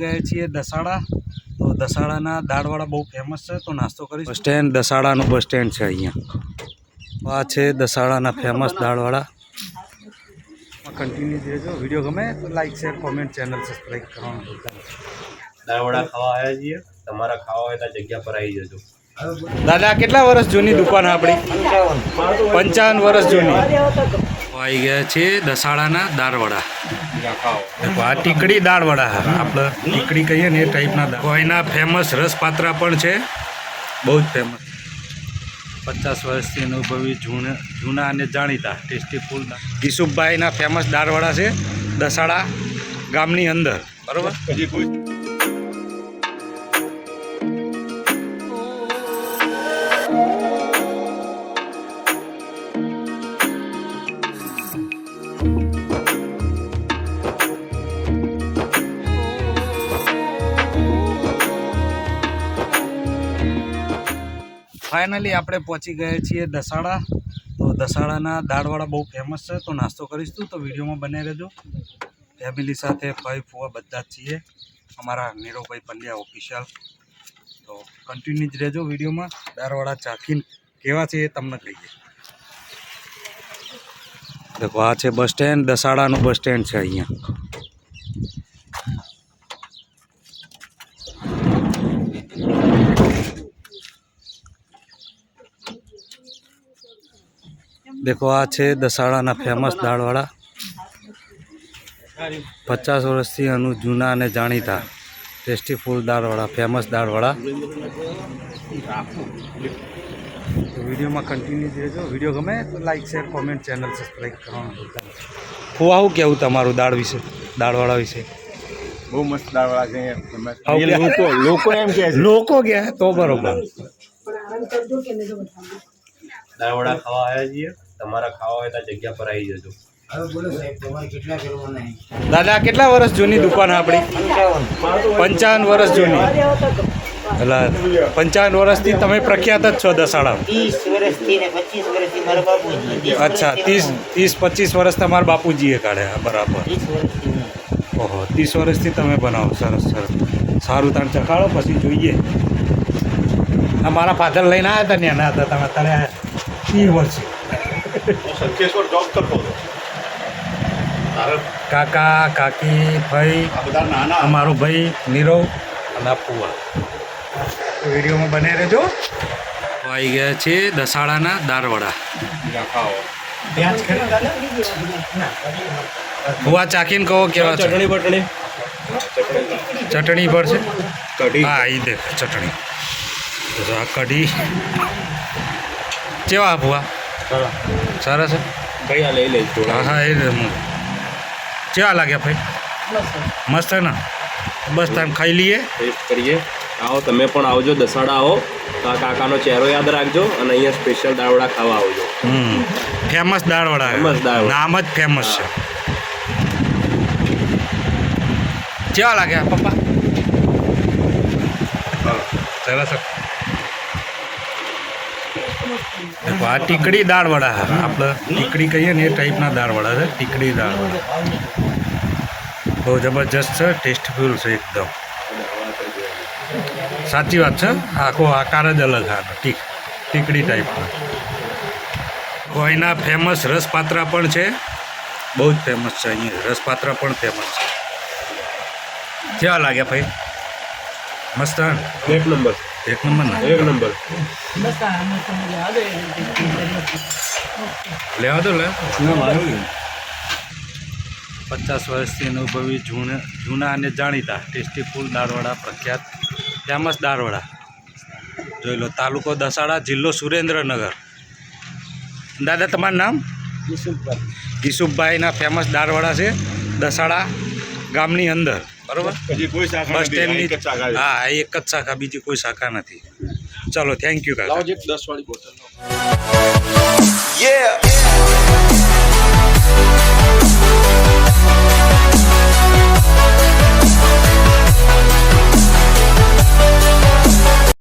गए છીએ દસાડા તો દસાડાના દાળવાળા બહુ ફેમસ છે તો નાસ્તો કરીશું। બસ સ્ટેન્ડ દસાડાનું બસ સ્ટેન્ડ છે અહીંયા। આ છે દસાડાના ફેમસ દાળવાળા। કન્ટિન્યુ દેજો। વિડીયો ગમે તો like share comment channel subscribe કરવાનું ભૂલતા નહીં। દાળવડા ખાવા આવ્યા છીએ, તમારા ખાવા હોય તો જગ્યા પર આવી જજો। દાદા કેટલા વર્ષ જૂની દુકાન આપણી? 55 વર્ષ જૂની। આવી ગયા છે દસાડાના દાળવડા। દેખો આ ટીકડી દાળવડા આપણે ટીકડી કહીએ ને એ ટાઈપના કોઈના ફેમસ રસપાત્રા પણ છે, બહુ જ ફેમસ। 50 વર્ષથી અનુભવી જૂના અને જાણીતા ટેસ્ટી ફૂલ કિશુભાઈના ફેમસ દાળવડા છે દસાડા ગામની અંદર, બરાબર। ફાઇનલી આપણે પહોંચી ગયા છીએ દસાડા। તો દસાડાના દાળવાળા બહુ ફેમસ છે તો નાસ્તો કરીશું, તો વિડીયોમાં બને રહેજો। ફેમિલી સાથે ભાઈ ફુવા બધા જ છીએ, અમારા નીરવભાઈ પંડ્યા ઓફિશિયલ। તો કન્ટિન્યુ જ રહેજો વિડીયોમાં। દાળવાળા ચાખીને કેવા છે એ તમને કહીએ। દેખો આ છે બસ સ્ટેન્ડ, દસાડાનું બસ સ્ટેન્ડ છે અહીંયા। देखो आ छे दसाड़ाना फेमस दाळवाड़ा। 50 वर्षथी जूना ने जाणीता टेस्टी फूल दाळवाड़ा, फेमस दाळवाड़ा। तो वीडियो में कंटिन्यू देजो। वीडियो गमे तो like share comment channel subscribe करवानुं भूलता नहीं। फुवा हुं केवुं तमारुं दाळ विषे, दाळवाड़ा विषे? બહુ મસ્ત દાળવડા છે। લોકો એમ કહે છે, લોકો ગયા તો બરોબર। દાળવડા ખાવા આવ્યા છીએ, તમારા ખાવા હોય તો જગ્યા પર આવી જજો। દાદા કેટલા વર્ષ જૂની દુકાન આપણી? 55 વર્ષ જૂની। એટલે 55 વર્ષથી તમે પ્રખ્યાત જ છો દસાડામાં? 30 વર્ષથી ને 25 વર્ષથી મારા બાપુજી। અચ્છા, 30-25 વર્ષ તમારા બાપુજીએ કાઢ્યા, બરાબર। 30 વર્ષથી। ઓહો, 30 વર્ષથી તમે બનાવો, સરસ સરસ। સારું, તાણ ચખાડો પછી જોઈએ। આ મારા ફાધર લઈને આવ્યા હતા ને એના હતા, તમે અત્યારે 30 વર્ષ સંકેશ્વર જોબ કરતો હતો। કાકા કાકી ભાઈ અમારો ભાઈ નીરવ અને ફુવા। તો વિડીયોમાં બને રહેજો। આવી ગયા છે દસાડાના દાળવડા। ફુવા ચાખીને કહો કેવા છે? ચટણી બટણી ચટણી પર છે? કઢી। હા, એ દેખ ચટણી। આ કઢી કેવા ફુવા? સરસ છે ભાઈ, આ લઈ લઈશ થોડા। હા હા, એ કેવા લાગ્યા ભાઈ? મસ્ત છે ને? બસ ટાઈમ ખાઈ લઈએ, ટેસ્ટ કરીએ। આવો, તમે પણ આવજો દસાડા આવો તો આ કાકાનો ચહેરો યાદ રાખજો અને અહીંયા સ્પેશિયલ દાળવડા ખાવા આવજો। ફેમસ દાળવડા, ફેમસ દાળવડા, નામ જ ફેમસ છે। કેવા લાગ્યા પપ્પા? સરસ। देखो आ टीकड़ी दाळवड़ा है, આપણે ટીકડી કહીએ ને એ ટાઈપના દાળવડા છે, ટીકડી દાળવડા। બહુ જબરજસ્ત છે, ટેસ્ટફુલ છે એકદમ। સાચી વાત છે, આખો આકાર જ અલગ આનો ટીકડી ટાઈપનો। કોઈના ફેમસ રસપાત્રા પણ છે, બહુ જ ફેમસ છે અહીંયા, રસપાત્રા પણ ફેમસ છે। કેવા લાગ્યા ભાઈ? મસ્ત, એક નંબર, એક નંબર ને? એક નંબર। લેવા દો, લે। 50 વર્ષથી અનુભવી જૂના અને જાણીતા ટેસ્ટી ફૂલ દાળવડા, પ્રખ્યાત ફેમસ દાળવડા। જોઈ લો, તાલુકો દસાડા, જિલ્લો સુરેન્દ્રનગર। દાદા તમારું નામ? કિશુભાઈના ફેમસ દાળવડા છે દસાડા ગામની અંદર, બરાબર? બસ સ્ટેન્ડની, હા, એક જ શાખા, બીજી કોઈ શાખા નથી। ચલો, થેન્ક યુ કાકા। 10 વાળી બોટલ। Yeah.